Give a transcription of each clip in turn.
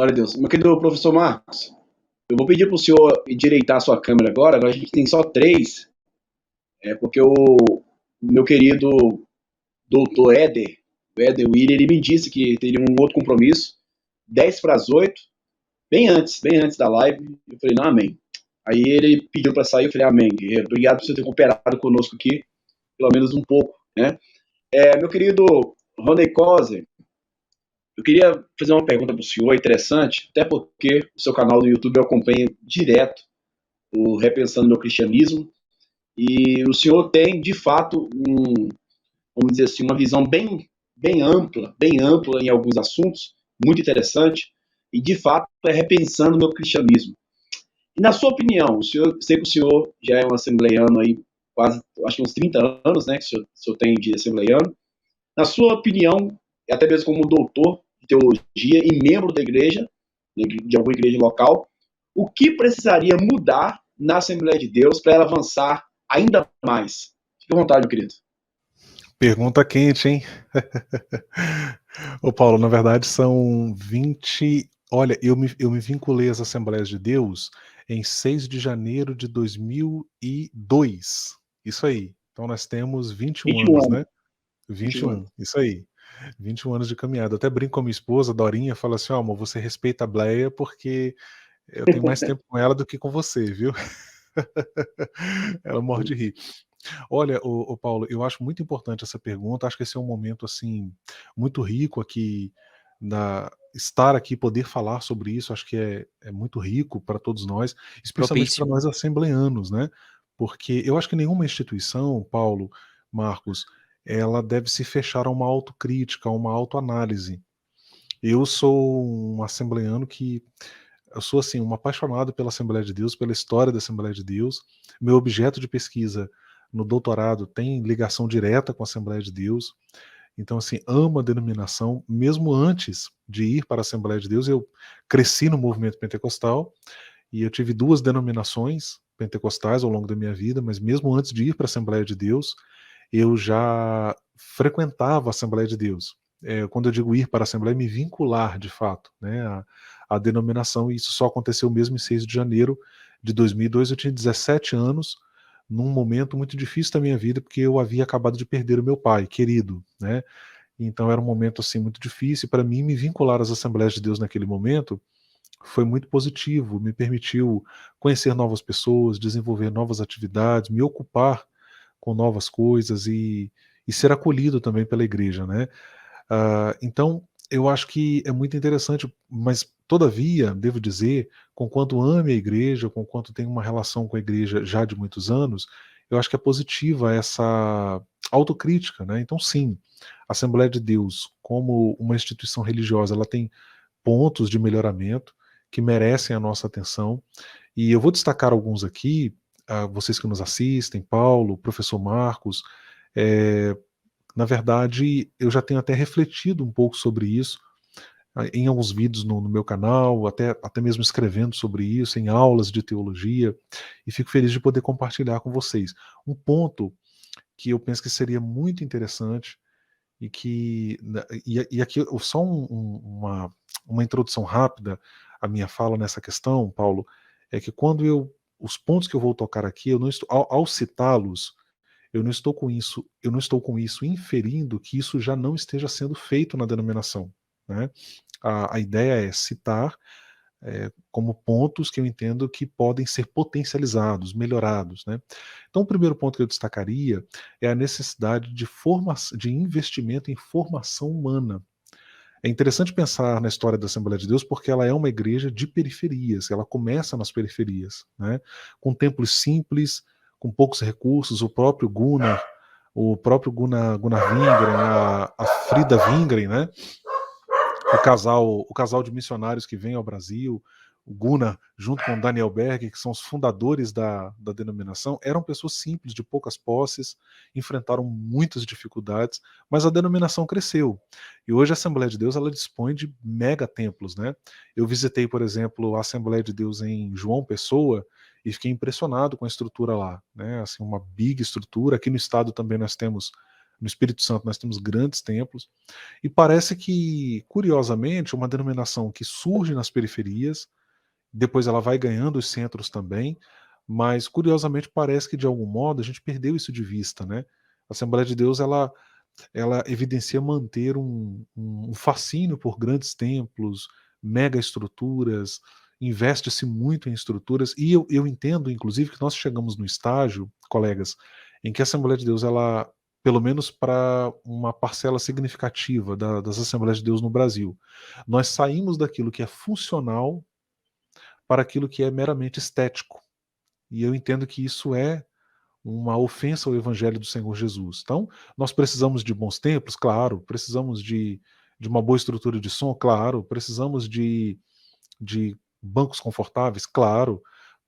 Glória a Deus. Meu querido professor Marcos, eu vou pedir para o senhor endireitar a sua câmera agora a gente tem só três, porque o meu querido doutor Éder, o Éder William, ele me disse que teria um outro compromisso, 10 para as 8, bem antes da live. Eu falei, não, amém. Aí ele pediu para sair, eu falei, amém, guerreiro. Obrigado por você ter cooperado conosco aqui, pelo menos um pouco, né? Meu querido Rony Coser, eu queria fazer uma pergunta para o senhor, interessante, até porque o seu canal do YouTube eu acompanho direto, o Repensando Meu Cristianismo, e o senhor tem, de fato, vamos dizer assim, uma visão bem ampla em alguns assuntos, muito interessante, e de fato é repensando o meu cristianismo. E na sua opinião, sei que o senhor já é um assembleiano aí, quase, acho que uns 30 anos, né, que o senhor tem de assembleiano. Na sua opinião, até mesmo como doutor de teologia e membro da igreja, de alguma igreja local, o que precisaria mudar na Assembleia de Deus para ela avançar ainda mais? Fique à vontade, meu querido. Pergunta quente, hein? Ô Paulo, na verdade são 20... Olha, eu me vinculei às Assembleias de Deus em 6 de janeiro de 2002. Isso aí. Então nós temos 21 anos, anos. né? 21, isso aí. 21 anos de caminhada. Eu até brinco com a minha esposa, Dorinha, fala assim, amor, você respeita a Bleia porque eu tenho mais tempo com ela do que com você, viu? Ela morre de rir. Olha, o Paulo, eu acho muito importante essa pergunta, acho que esse é um momento, assim, muito rico aqui, estar aqui, poder falar sobre isso, acho que é muito rico para todos nós, especialmente para nós assembleanos, né? Porque eu acho que nenhuma instituição, Paulo, Marcos, ela deve se fechar a uma autocrítica, a uma autoanálise. Eu sou um assembleano eu sou assim, um apaixonado pela Assembleia de Deus, pela história da Assembleia de Deus. Meu objeto de pesquisa no doutorado tem ligação direta com a Assembleia de Deus. Então, assim, amo a denominação. Mesmo antes de ir para a Assembleia de Deus, eu cresci no movimento pentecostal e eu tive 2 denominações pentecostais ao longo da minha vida, mas mesmo antes de ir para a Assembleia de Deus, eu já frequentava a Assembleia de Deus. Quando eu digo ir para a Assembleia, me vincular de fato, né, a denominação, e isso só aconteceu mesmo em 6 de janeiro de 2002, eu tinha 17 anos, num momento muito difícil da minha vida, porque eu havia acabado de perder o meu pai, querido, né, então era um momento assim muito difícil, para mim me vincular às Assembleias de Deus naquele momento foi muito positivo, me permitiu conhecer novas pessoas, desenvolver novas atividades, me ocupar com novas coisas e ser acolhido também pela igreja, né? Então, eu acho que é muito interessante, mas todavia, devo dizer, conquanto ame a igreja, conquanto tenho uma relação com a igreja já de muitos anos, eu acho que é positiva essa autocrítica, né? Então, sim, a Assembleia de Deus, como uma instituição religiosa, ela tem pontos de melhoramento que merecem a nossa atenção, e eu vou destacar alguns aqui, vocês que nos assistem, Paulo, professor Marcos, é, na verdade, eu já tenho até refletido um pouco sobre isso, em alguns vídeos no meu canal, até mesmo escrevendo sobre isso, em aulas de teologia, e fico feliz de poder compartilhar com vocês. Um ponto que eu penso que seria muito interessante, e aqui só uma introdução rápida à minha fala nessa questão, Paulo, é que os pontos que eu vou tocar aqui, eu não estou, ao citá-los, eu não estou com isso inferindo que isso já não esteja sendo feito na denominação, né? A ideia é citar como pontos que eu entendo que podem ser potencializados, melhorados, né? Então, o primeiro ponto que eu destacaria é a necessidade de investimento em formação humana. É interessante pensar na história da Assembleia de Deus porque ela é uma igreja de periferias, ela começa nas periferias, né? Com templos simples, com poucos recursos, o próprio Gunnar Wingren, a Frida Wingren, né? O casal de missionários que vem ao Brasil, o Gunnar, junto com o Daniel Berg, que são os fundadores da denominação, eram pessoas simples, de poucas posses, enfrentaram muitas dificuldades, mas a denominação cresceu. E hoje a Assembleia de Deus ela dispõe de mega templos, né? Eu visitei, por exemplo, a Assembleia de Deus em João Pessoa e fiquei impressionado com a estrutura lá, né? Assim, uma big estrutura. Aqui no estado também nós temos No Espírito Santo nós temos grandes templos, e parece que, curiosamente, uma denominação que surge nas periferias, depois ela vai ganhando os centros também, mas curiosamente parece que de algum modo a gente perdeu isso de vista, né? A Assembleia de Deus ela evidencia manter um fascínio por grandes templos, mega estruturas, investe-se muito em estruturas, e eu entendo, inclusive, que nós chegamos no estágio, colegas, em que a Assembleia de Deus, ela, pelo menos para uma parcela significativa das Assembleias de Deus no Brasil, nós saímos daquilo que é funcional para aquilo que é meramente estético. E eu entendo que isso é uma ofensa ao Evangelho do Senhor Jesus. Então, nós precisamos de bons templos? Claro. Precisamos de uma boa estrutura de som? Claro. Precisamos de bancos confortáveis? Claro.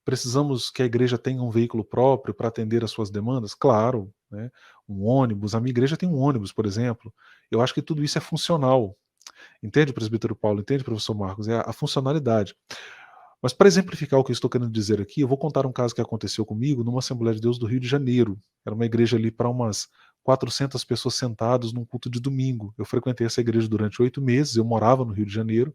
Precisamos que a igreja tenha um veículo próprio para atender às suas demandas? Claro. Né? Um ônibus. A minha igreja tem um ônibus, por exemplo. Eu acho que tudo isso é funcional. Entende, presbítero Paulo? Entende, professor Marcos? É a funcionalidade. Mas para exemplificar o que eu estou querendo dizer aqui, eu vou contar um caso que aconteceu comigo numa Assembleia de Deus do Rio de Janeiro. Era uma igreja ali para umas 400 pessoas sentadas num culto de domingo. Eu frequentei essa igreja durante 8 meses, eu morava no Rio de Janeiro,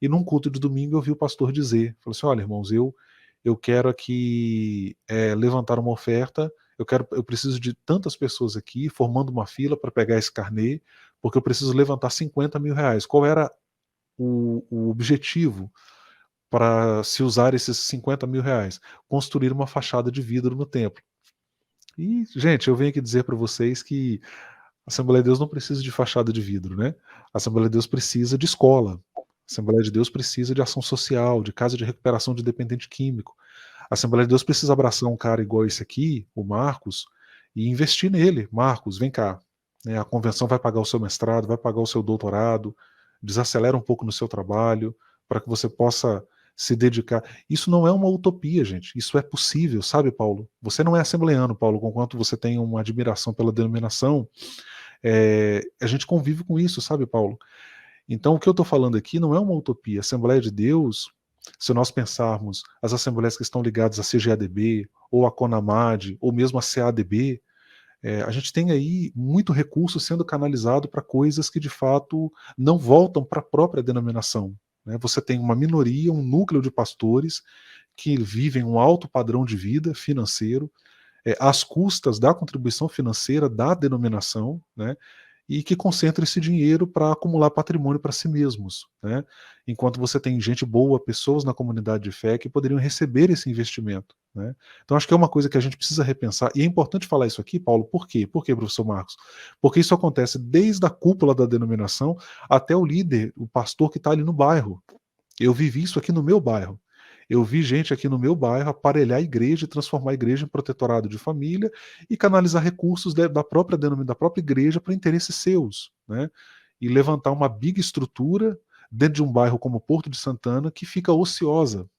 e num culto de domingo eu vi o pastor dizer, falou assim, olha irmãos, eu quero aqui levantar uma oferta, eu preciso de tantas pessoas aqui, formando uma fila para pegar esse carnê, porque eu preciso levantar 50 mil reais. Qual era o objetivo para se usar esses 50 mil reais? Construir uma fachada de vidro no templo. E, gente, eu venho aqui dizer para vocês que a Assembleia de Deus não precisa de fachada de vidro, né? A Assembleia de Deus precisa de escola. A Assembleia de Deus precisa de ação social, de casa de recuperação de dependente químico. A Assembleia de Deus precisa abraçar um cara igual esse aqui, o Marcos, e investir nele. Marcos, vem cá. A convenção vai pagar o seu mestrado, vai pagar o seu doutorado, desacelera um pouco no seu trabalho, para que você possa se dedicar. Isso não é uma utopia, gente. Isso é possível, sabe, Paulo? Você não é assembleano, Paulo, conquanto você tem uma admiração pela denominação. A gente convive com isso, sabe, Paulo? Então, o que eu estou falando aqui não é uma utopia. A Assembleia de Deus, se nós pensarmos as assembleias que estão ligadas à CGADB, ou à CONAMAD, ou mesmo à CADB, a gente tem aí muito recurso sendo canalizado para coisas que de fato não voltam para a própria denominação. Né? Você tem uma minoria, um núcleo de pastores que vivem um alto padrão de vida financeiro, às custas da contribuição financeira da denominação, né? E que concentra esse dinheiro para acumular patrimônio para si mesmos, né? Enquanto você tem gente boa, pessoas na comunidade de fé que poderiam receber esse investimento, né? Então acho que é uma coisa que a gente precisa repensar, e é importante falar isso aqui, Paulo, por quê? Por quê, professor Marcos? Porque isso acontece desde a cúpula da denominação até o líder, o pastor que está ali no bairro. Eu vivi isso aqui no meu bairro. Eu vi gente aqui no meu bairro aparelhar a igreja e transformar a igreja em protetorado de família e canalizar recursos da própria igreja para interesses seus, né? E levantar uma big estrutura dentro de um bairro como Porto de Santana que fica ociosa.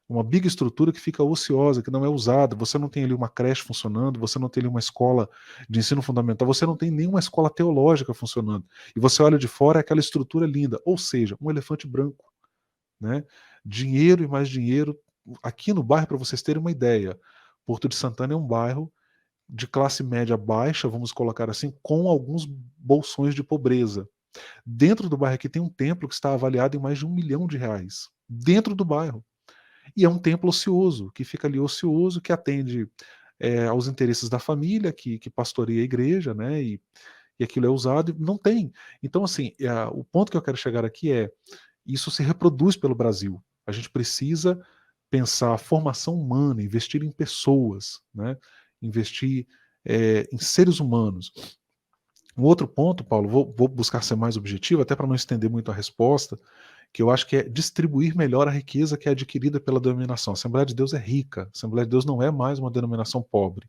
Uma big estrutura que fica ociosa, que não é usada. Você não tem ali uma creche funcionando, você não tem ali uma escola de ensino fundamental, você não tem nenhuma escola teológica funcionando. E você olha de fora, é aquela estrutura linda, ou seja, um elefante branco. Né? Dinheiro e mais dinheiro. Aqui no bairro, para vocês terem uma ideia, Porto de Santana é um bairro de classe média baixa, vamos colocar assim, com alguns bolsões de pobreza. Dentro do bairro aqui tem um templo que está avaliado em mais de R$1 milhão. Dentro do bairro. E é um templo ocioso, que fica ali ocioso, que atende aos interesses da família, que pastoreia a igreja, né? E aquilo é usado, e não tem. Então, assim, o ponto que eu quero chegar aqui é isso se reproduz pelo Brasil. A gente precisa pensar a formação humana, investir em pessoas, né? Investir em seres humanos. Um outro ponto, Paulo, vou buscar ser mais objetivo, até para não estender muito a resposta, que eu acho que é distribuir melhor a riqueza que é adquirida pela denominação. A Assembleia de Deus é rica, a Assembleia de Deus não é mais uma denominação pobre.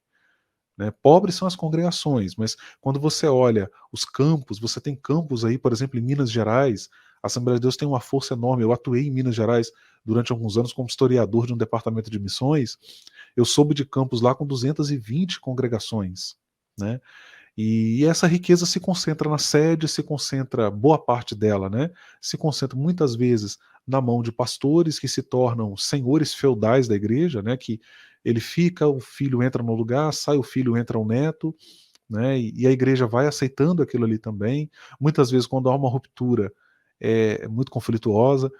Né? Pobres são as congregações, mas quando você olha os campos, você tem campos aí, por exemplo, em Minas Gerais, a Assembleia de Deus tem uma força enorme. Eu atuei em Minas Gerais durante alguns anos como historiador de um departamento de missões. Eu soube de campos lá com 220 congregações, né? E essa riqueza se concentra na sede, se concentra, boa parte dela, né? Se concentra muitas vezes na mão de pastores que se tornam senhores feudais da igreja, né? Que ele fica, o filho entra no lugar, sai o filho, entra o neto, né? E a igreja vai aceitando aquilo ali também. Muitas vezes, quando há uma ruptura, é muito conflituosa.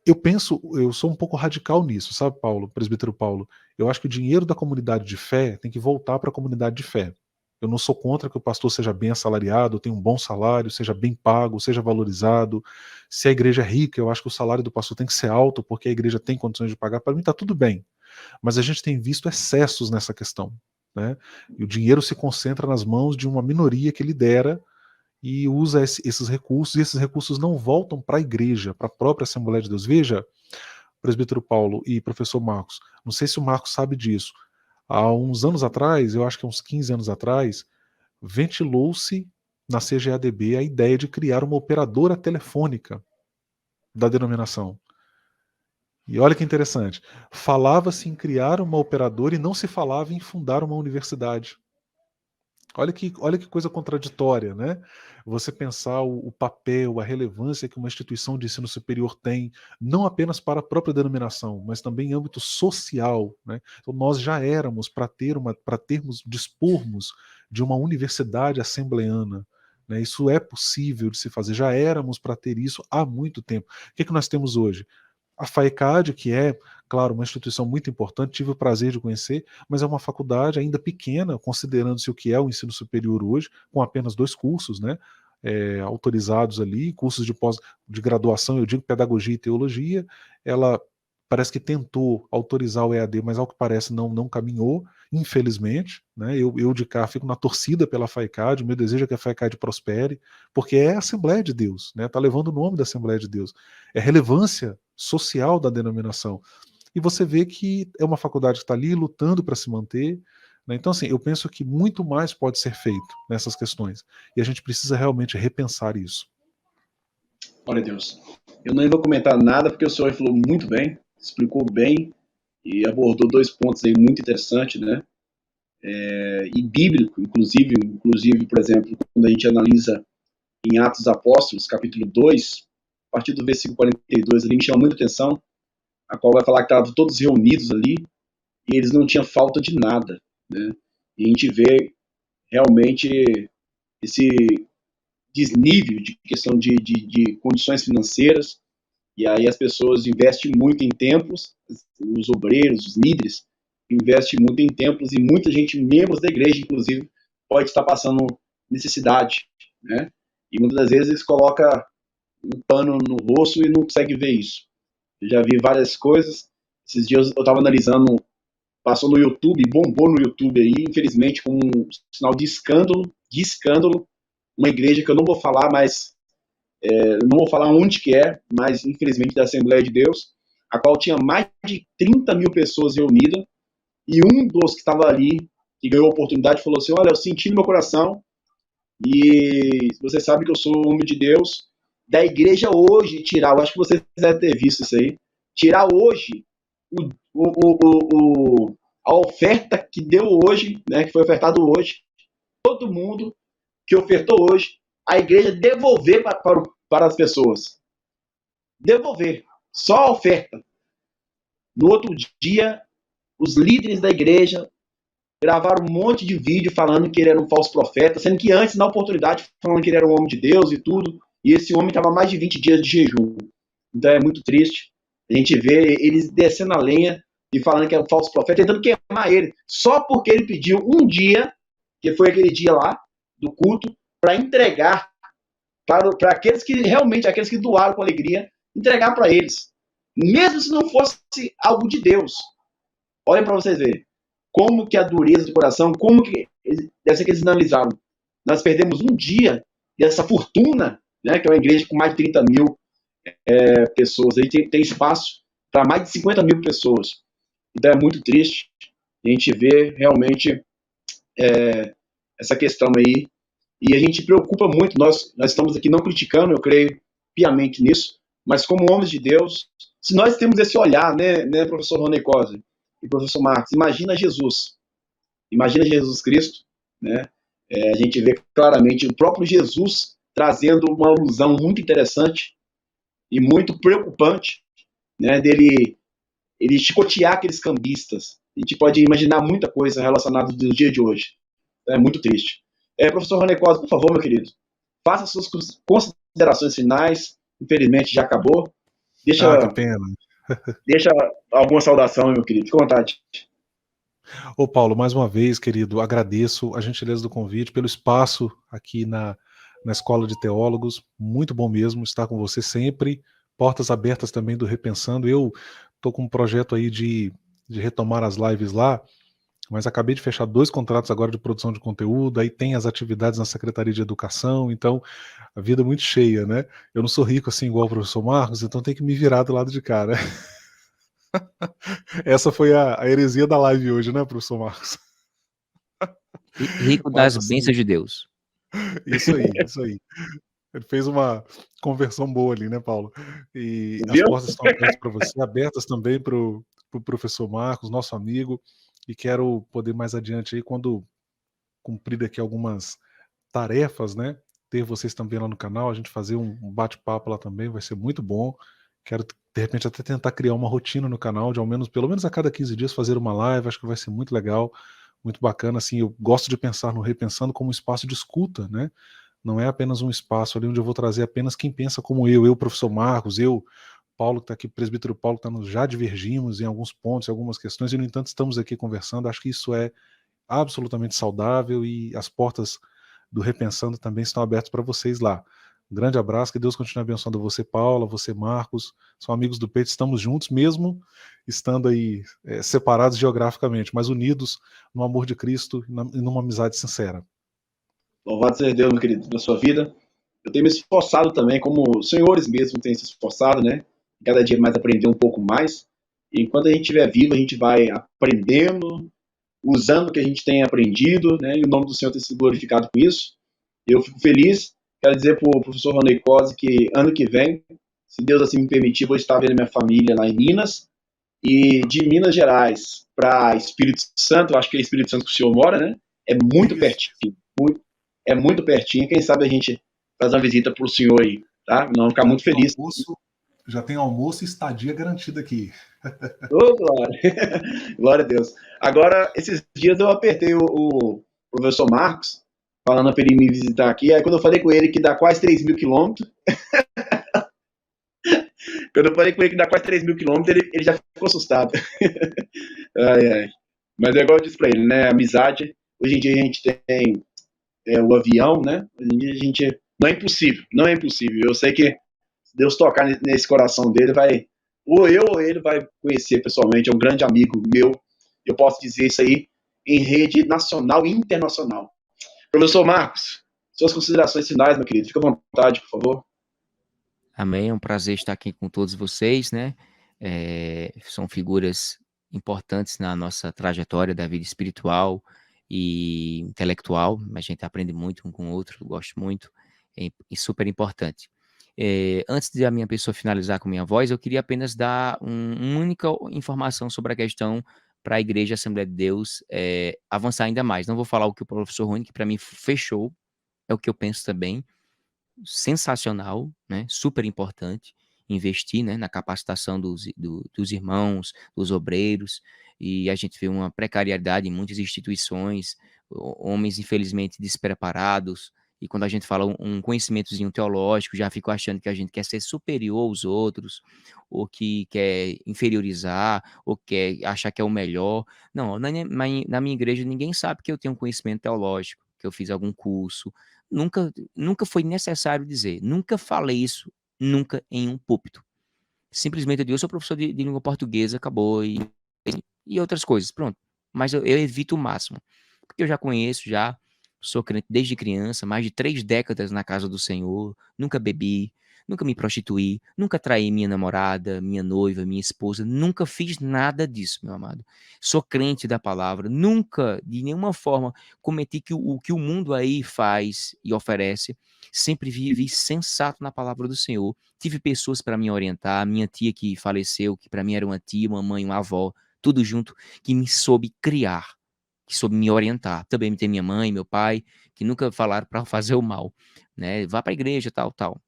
Eu sou um pouco radical nisso, sabe, Paulo, presbítero Paulo? Eu acho que o dinheiro da comunidade de fé tem que voltar para a comunidade de fé. Eu não sou contra que o pastor seja bem assalariado, tenha um bom salário, seja bem pago, seja valorizado. Se a igreja é rica, eu acho que o salário do pastor tem que ser alto, porque a igreja tem condições de pagar. Para mim está tudo bem. Mas a gente tem visto excessos nessa questão, né? E o dinheiro se concentra nas mãos de uma minoria que lidera e usa esses recursos, e esses recursos não voltam para a igreja, para a própria Assembleia de Deus. Veja, presbítero Paulo e professor Marcos, não sei se o Marcos sabe disso, há uns anos atrás, eu acho que uns 15 anos atrás, ventilou-se na CGADB a ideia de criar uma operadora telefônica da denominação. E olha que interessante, falava-se em criar uma operadora e não se falava em fundar uma universidade. Olha que coisa contraditória, né? Você pensar o papel, a relevância que uma instituição de ensino superior tem, não apenas para a própria denominação, mas também em âmbito social, né? Então nós já éramos para termos, dispormos de uma universidade assembleana, né? Isso é possível de se fazer, já éramos para ter isso há muito tempo. O que nós temos hoje? A FAECAD, que é, claro, uma instituição muito importante, tive o prazer de conhecer, mas é uma faculdade ainda pequena, considerando-se o que é o ensino superior hoje, com apenas 2 cursos, né, autorizados ali, cursos de graduação, eu digo pedagogia e teologia. Ela parece que tentou autorizar o EAD, mas ao que parece não caminhou, infelizmente, né. Eu de cá fico na torcida pela FAECAD, o meu desejo é que a FAECAD prospere, porque é a Assembleia de Deus, né, está levando o nome da Assembleia de Deus, é relevância social da denominação. E você vê que é uma faculdade que está ali lutando para se manter, né? Então, assim, eu penso que muito mais pode ser feito nessas questões. E a gente precisa realmente repensar isso. Glória a Deus. Eu não vou comentar nada porque o senhor falou muito bem, explicou bem e abordou 2 pontos aí muito interessantes, né? E bíblico, inclusive, por exemplo, quando a gente analisa em Atos dos Apóstolos, capítulo 2, a partir do versículo 42, ali me chama muita atenção, a qual vai falar que estavam todos reunidos ali e eles não tinham falta de nada, né? E a gente vê realmente esse desnível de questão de condições financeiras, e aí as pessoas investem muito em templos, os obreiros, os líderes, investem muito em templos, e muita gente, membros da igreja, inclusive, pode estar passando necessidade, né? E muitas das vezes eles colocam um pano no rosto e não consegue ver isso. Eu já vi várias coisas, esses dias eu estava analisando, passou no YouTube, bombou no YouTube aí, infelizmente com um sinal de escândalo, uma igreja que eu não vou falar, mas não vou falar onde que é, mas infelizmente da Assembleia de Deus, a qual tinha mais de 30 mil pessoas reunidas, e um dos que estava ali, que ganhou a oportunidade, falou assim: olha, eu senti no meu coração, e você sabe que eu sou homem de Deus, da igreja hoje tirar, eu acho que você deve ter visto isso aí, tirar hoje a oferta que deu hoje, né, que foi ofertado hoje, todo mundo que ofertou hoje, a igreja devolver para as pessoas. Devolver. Só a oferta. No outro dia, os líderes da igreja gravaram um monte de vídeo falando que ele era um falso profeta, sendo que antes, na oportunidade, falando que ele era um homem de Deus e tudo, e esse homem estava mais de 20 dias de jejum. Então é muito triste. A gente vê eles descendo a lenha e falando que é um falso profeta, tentando queimar ele, só porque ele pediu um dia, que foi aquele dia lá, do culto, para entregar para aqueles que realmente, aqueles que doaram com alegria, entregar para eles. Mesmo se não fosse algo de Deus. Olhem para vocês verem. Como que a dureza do coração, como que deve ser que eles analisaram. Nós perdemos um dia dessa fortuna, né, que é uma igreja com mais de 30 mil pessoas. Aí tem espaço para mais de 50 mil pessoas. Então é muito triste. A gente vê realmente essa questão aí. E a gente preocupa muito, nós estamos aqui não criticando, eu creio piamente nisso, mas como homens de Deus, se nós temos esse olhar, né professor Rony Cosa e professor Marcos, imagina Jesus Cristo, né? A gente vê claramente o próprio Jesus trazendo uma alusão muito interessante e muito preocupante, né, dele ele chicotear aqueles cambistas. A gente pode imaginar muita coisa relacionada ao dia de hoje. É muito triste. Professor Rony Costa, por favor, meu querido, faça suas considerações finais. Infelizmente já acabou. Deixa, Ah, que pena. deixa alguma saudação, meu querido. Fique à vontade. Ô Paulo, mais uma vez, querido, agradeço a gentileza do convite, pelo espaço aqui na Escola de Teólogos. Muito bom mesmo estar com você sempre. Portas abertas também do Repensando. Eu estou com um projeto aí de retomar as lives lá, mas acabei de fechar 2 contratos agora de produção de conteúdo, aí tem as atividades na Secretaria de Educação, então a vida é muito cheia, né? Eu não sou rico assim igual o professor Marcos, então tem que me virar do lado de cá, né? Essa foi a heresia da live hoje, né, professor Marcos? Rico Mas das assim, bênçãos de Deus. isso aí, isso aí. Ele fez uma conversão boa ali, né, Paulo? E as Viu? portas estão abertas para você, abertas também para o professor Marcos, nosso amigo, e quero poder mais adiante aí, quando cumprir aqui algumas tarefas, né? Ter vocês também lá no canal, a gente fazer um bate-papo lá também, vai ser muito bom. Quero, de repente, até tentar criar uma rotina no canal, de ao menos, pelo menos a cada 15 dias, fazer uma live, acho que vai ser muito legal, muito bacana, assim, eu gosto de pensar no Repensando como um espaço de escuta, né? Não é apenas um espaço ali onde eu vou trazer apenas quem pensa como eu, professor Marcos, eu, Paulo que está aqui, presbítero Paulo que está nos, já divergimos em alguns pontos, em algumas questões, e no entanto estamos aqui conversando, acho que isso é absolutamente saudável e as portas do Repensando também estão abertas para vocês lá. Um grande abraço, que Deus continue abençoando você, Paula, você, Marcos, são amigos do peito, estamos juntos mesmo, estando aí separados geograficamente, mas unidos no amor de Cristo e numa amizade sincera. Louvado seja Deus, meu querido, pela sua vida. Eu tenho me esforçado também, como os senhores mesmo têm se esforçado, né? Cada dia mais aprender um pouco mais. E enquanto a gente estiver vivo, a gente vai aprendendo, usando o que a gente tem aprendido, né? E o nome do Senhor tem sido glorificado com isso. Eu fico feliz. Quero dizer para o professor Ronei Cosi que ano que vem, se Deus assim me permitir, vou estar vendo minha família lá em Minas. E de Minas Gerais para Espírito Santo, acho que é Espírito Santo que o senhor mora, né? É muito Isso. pertinho. É muito pertinho. Quem sabe a gente faz uma visita para o senhor aí, tá? Não ficar muito feliz. Já tem almoço e estadia garantida aqui. Oh, glória. Glória a Deus. Agora, esses dias eu apertei o professor Marcos, falando para ele me visitar aqui. Aí, quando eu falei com ele que dá quase 3.000 quilômetros, ele já ficou assustado. Ai, ai. Mas é igual eu disse para ele, né? Amizade. Hoje em dia a gente tem o avião, né? Hoje em dia a gente. Não é impossível, não é impossível. Eu sei que se Deus tocar nesse coração dele, vai. Ou eu ou ele vai conhecer pessoalmente. É um grande amigo meu. Eu posso dizer isso aí em rede nacional e internacional. Professor Marcos, suas considerações finais, meu querido. Fica à vontade, por favor. Amém, é um prazer estar aqui com todos vocês, né? São figuras importantes na nossa trajetória da vida espiritual e intelectual. A gente aprende muito um com o outro, eu gosto muito, e super importante. Antes de a minha pessoa finalizar com minha voz, eu queria apenas dar uma única informação sobre a questão para a Igreja Assembleia de Deus avançar ainda mais. Não vou falar o que o professor Rony, que para mim fechou, é o que eu penso também, sensacional, né? Super importante investir, né, na capacitação dos irmãos, dos obreiros, e a gente vê uma precariedade em muitas instituições, homens infelizmente despreparados, e quando a gente fala um conhecimentozinho teológico, já ficam achando que a gente quer ser superior aos outros, ou que quer inferiorizar, ou quer achar que é o melhor. Não, na minha igreja ninguém sabe que eu tenho um conhecimento teológico, que eu fiz algum curso. Nunca foi necessário dizer, nunca falei isso, nunca em um púlpito. Simplesmente eu digo, eu sou professor de língua portuguesa, acabou, e outras coisas, pronto. Mas eu evito o máximo, porque eu já conheço, já sou crente desde criança, mais de 3 décadas na casa do Senhor, nunca bebi, nunca me prostituí, nunca traí minha namorada, minha noiva, minha esposa, nunca fiz nada disso, meu amado. Sou crente da palavra, nunca, de nenhuma forma, cometi o que o mundo aí faz e oferece, sempre vivi sensato na palavra do Senhor. Tive pessoas para me orientar, minha tia que faleceu, que para mim era uma tia, uma mãe, uma avó, tudo junto, que me soube criar, que soube me orientar. Também tem minha mãe, meu pai, que nunca falaram para fazer o mal, né? Vá para a igreja, tal, tal.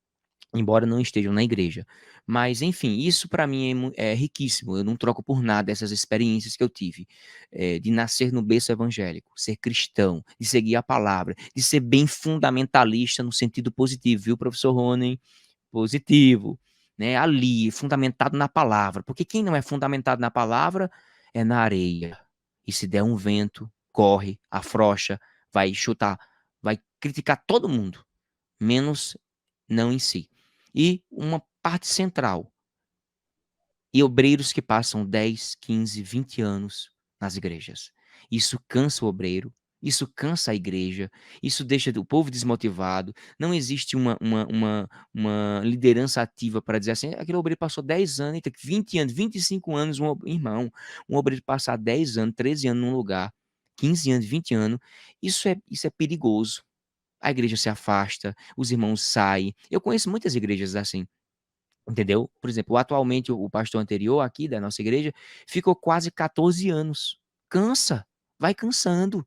Embora não estejam na igreja. Mas, enfim, isso para mim é riquíssimo. Eu não troco por nada essas experiências que eu tive, de nascer no berço evangélico, ser cristão, de seguir a palavra, de ser bem fundamentalista no sentido positivo, viu, professor Rony? Positivo, né? Ali, fundamentado na palavra. Porque quem não é fundamentado na palavra é na areia. E se der um vento, corre, afrouxa, vai chutar, vai criticar todo mundo, menos não em si. E uma parte central, e obreiros que passam 10, 15, 20 anos nas igrejas. Isso cansa o obreiro, isso cansa a igreja, isso deixa o povo desmotivado. Não existe uma liderança ativa para dizer assim: aquele obreiro passou 10 anos, 20 anos, 25 anos, irmão, um obreiro passar 10 anos, 13 anos num lugar, 15 anos, 20 anos, isso é perigoso. A igreja se afasta, os irmãos saem. Eu conheço muitas igrejas assim. Entendeu? Por exemplo, atualmente o pastor anterior aqui da nossa igreja ficou quase 14 anos. Cansa, vai cansando.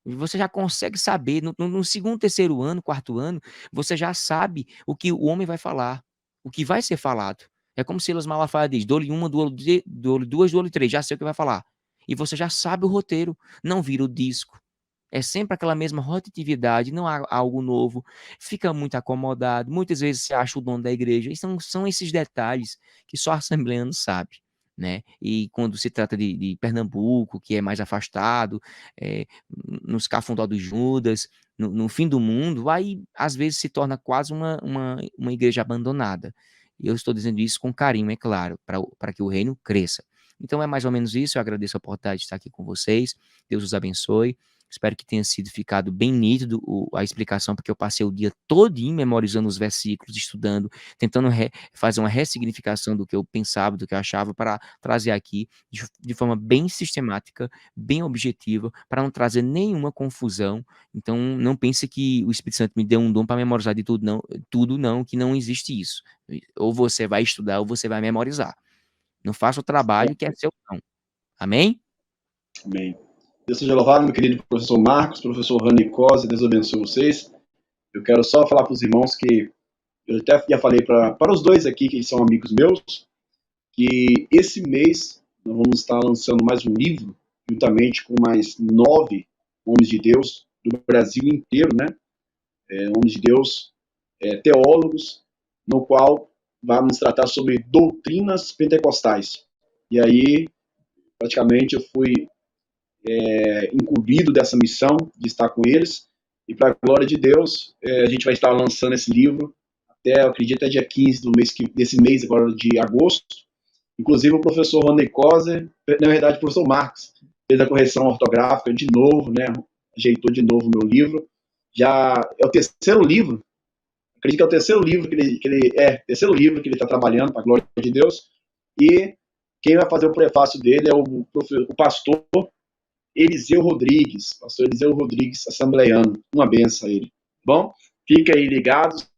Você já consegue saber, no segundo, terceiro ano, quarto ano, você já sabe o que o homem vai falar, o que vai ser falado. É como Silas Malafaia diz: dou-lhe uma, dou-lhe duas, dou-lhe três, já sei o que vai falar. E você já sabe o roteiro, não vira o disco. É sempre aquela mesma rotatividade, não há algo novo, fica muito acomodado, muitas vezes você acha o dono da igreja, e são esses detalhes que só a assembleano sabe, né? E quando se trata de Pernambuco, que é mais afastado, nos Cafundó dos Judas, no fim do mundo, aí às vezes se torna quase uma igreja abandonada. E eu estou dizendo isso com carinho, é claro, para que o reino cresça. Então é mais ou menos isso, eu agradeço a oportunidade de estar aqui com vocês, Deus os abençoe. Espero que tenha sido ficado bem nítido a explicação, porque eu passei o dia todinho memorizando os versículos, estudando, tentando fazer uma ressignificação do que eu pensava, do que eu achava, para trazer aqui de forma bem sistemática, bem objetiva, para não trazer nenhuma confusão. Então, não pense que o Espírito Santo me deu um dom para memorizar de tudo não, que não existe isso. Ou você vai estudar, ou você vai memorizar. Não faça o trabalho que é seu, não. Amém? Amém. Deus seja louvado, meu querido professor Marcos, professor Rani Cosa, Deus abençoe vocês. Eu quero só falar para os irmãos que eu até já falei para os dois aqui, que são amigos meus, que esse mês nós vamos estar lançando mais um livro, juntamente com mais 9 homens de Deus do Brasil inteiro, né? Homens de Deus, teólogos, no qual vamos tratar sobre doutrinas pentecostais. E aí, praticamente, eu fui incumbido dessa missão de estar com eles, e para a glória de Deus, a gente vai estar lançando esse livro até, eu acredito, dia 15 desse mês, agora de agosto. Inclusive o professor Rony Coser, na verdade o professor Marcos, fez a correção ortográfica de novo, né? Ajeitou de novo o meu livro. Já é o terceiro livro, acredito que é o terceiro livro terceiro livro que ele está trabalhando, para a glória de Deus. E quem vai fazer o prefácio dele é o pastor Eliseu Rodrigues, pastor Eliseu Rodrigues, assembleiano. Uma benção a ele. Bom, fica aí ligados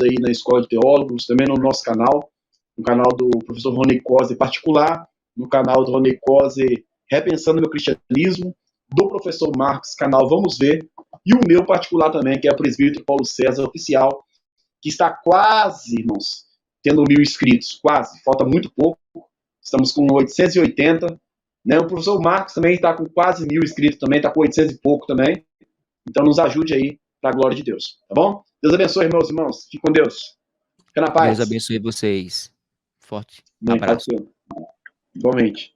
aí na Escola de Teólogos, também no nosso canal, no canal do professor Rony Coser particular, no canal do Rony Coser Repensando Meu Cristianismo, do professor Marcos, canal Vamos Ver, e o meu particular também, que é o presbítero Paulo César Oficial, que está quase, irmãos, tendo 1.000 inscritos, quase, falta muito pouco, estamos com 880, né? O professor Marcos também está com quase 1.000 inscritos também, está com 800 e pouco também, então nos ajude aí, para a glória de Deus, tá bom? Deus abençoe, meus irmãos, fique com Deus, fica na paz. Deus abençoe vocês. Forte Bem, abraço. igualmente.